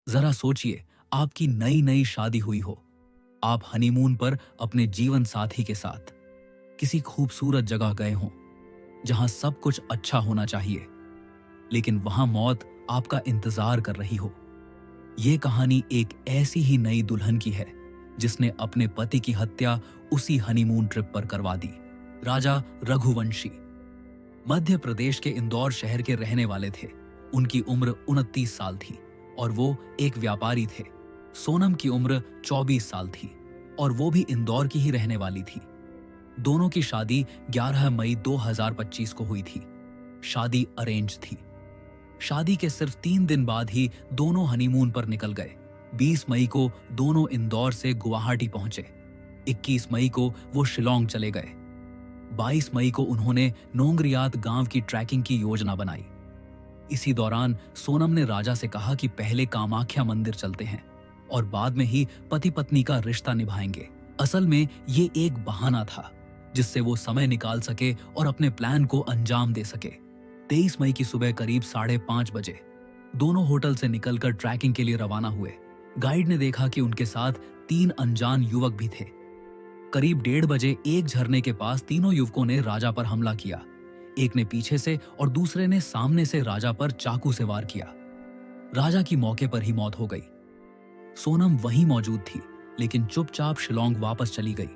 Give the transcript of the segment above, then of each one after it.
जरा सोचिए, आपकी नई नई शादी हुई हो, आप हनीमून पर अपने जीवन साथी के साथ किसी खूबसूरत जगह गए हों जहां सब कुछ अच्छा होना चाहिए, लेकिन वहां मौत आपका इंतजार कर रही हो। यह कहानी एक ऐसी ही नई दुल्हन की है जिसने अपने पति की हत्या उसी हनीमून ट्रिप पर करवा दी। राजा रघुवंशी मध्य प्रदेश के इंदौर शहर के रहने वाले थे। उनकी उम्र 29 साल थी और वो एक व्यापारी थे। सोनम की उम्र 24 साल थी और वो भी इंदौर की ही रहने वाली थी। दोनों की शादी 11 मई 2025 को हुई थी। शादी अरेंज थी। शादी के सिर्फ 3 दिन बाद ही दोनों हनीमून पर निकल गए। 20 मई को दोनों इंदौर से गुवाहाटी पहुंचे। 21 मई को वो शिलोंग चले गए। 22 मई को उन्होंने नोंगरियात गांव की ट्रैकिंग की योजना बनाई। इसी दौरान सोनम ने राजा से कहा कि पहले कामाख्या मंदिर चलते हैं और बाद में ही पति पत्नी का रिश्ता निभाएंगे। असल में ये एक बहाना था जिससे वो समय निकाल सके और अपने प्लान को अंजाम दे सके। 23 मई की सुबह करीब 5:30 बजे दोनों होटल से निकलकर ट्रैकिंग के लिए रवाना हुए। गाइड ने देखा कि उनके साथ 3 अनजान युवक भी थे। करीब 1:30 बजे एक झरने के पास तीनों युवकों ने राजा पर हमला किया। एक ने पीछे से और दूसरे ने सामने से राजा पर चाकू से वार किया। राजा की मौके पर ही मौत हो गई। सोनम वहीं मौजूद थी, लेकिन चुपचाप शिलोंग वापस चली गई।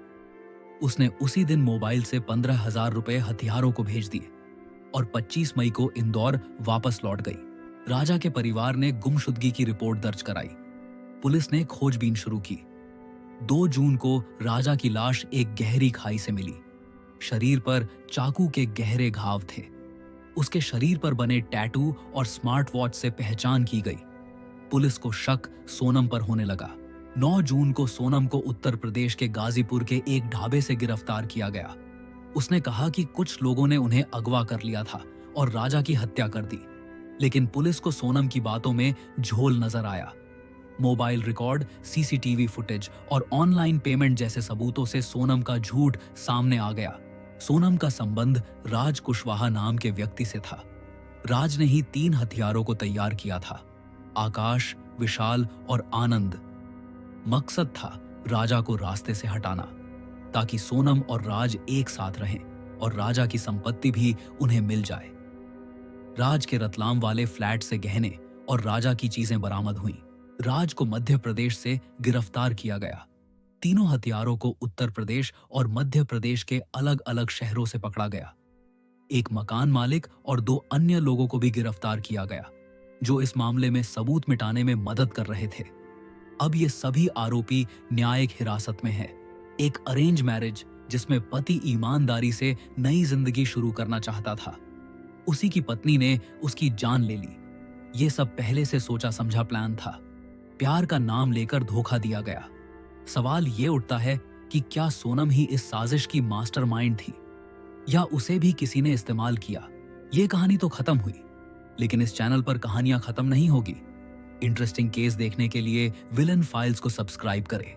उसने उसी दिन मोबाइल से 15,000 रुपए हथियारों को भेज दिए और 25 मई को इंदौर वापस लौट गई। राजा के परिवार ने गुमशुदगी की रिपोर्ट दर्ज कराई। पुलिस ने खोजबीन शुरू की। 2 जून को राजा की लाश एक गहरी खाई से मिली। शरीर पर चाकू के गहरे घाव थे। उसके शरीर पर बने टैटू और स्मार्ट वॉच से पहचान की गई। पुलिस को शक सोनम पर होने लगा। 9 जून को सोनम को उत्तर प्रदेश के गाजीपुर के एक ढाबे से गिरफ्तार किया गया। उसने कहा कि कुछ लोगों ने उन्हें अगवा कर लिया था और राजा की हत्या कर दी, लेकिन पुलिस को सोनम की बातों में झोल नजर आया। मोबाइल रिकॉर्ड, सीसीटीवी फुटेज और ऑनलाइन पेमेंट जैसे सबूतों से सोनम का झूठ सामने आ गया। सोनम का संबंध राज कुशवाहा नाम के व्यक्ति से था। राज ने ही 3 हथियारों को तैयार किया था, आकाश, विशाल और आनंद। मकसद था राजा को रास्ते से हटाना, ताकि सोनम और राज एक साथ रहें और राजा की संपत्ति भी उन्हें मिल जाए। राज के रतलाम वाले फ्लैट से गहने और राजा की चीजें बरामद हुईं। राज को मध्य प्रदेश से गिरफ्तार किया गया। तीनों हथियारों को उत्तर प्रदेश और मध्य प्रदेश के अलग अलग शहरों से पकड़ा गया। एक मकान मालिक और 2 अन्य लोगों को भी गिरफ्तार किया गया, जो इस मामले में सबूत मिटाने में मदद कर रहे थे। अब ये सभी आरोपी न्यायिक हिरासत में हैं। एक अरेंज मैरिज जिसमें पति ईमानदारी से नई जिंदगी शुरू करना चाहता था, उसी की पत्नी ने उसकी जान ले ली। ये सब पहले से सोचा समझा प्लान था। प्यार का नाम लेकर धोखा दिया गया। सवाल ये उठता है कि क्या सोनम ही इस साजिश की मास्टरमाइंड थी, या उसे भी किसी ने इस्तेमाल किया? ये कहानी तो खत्म हुई, लेकिन इस चैनल पर कहानियां खत्म नहीं होगी। इंटरेस्टिंग केस देखने के लिए विलन फाइल्स को सब्सक्राइब करें।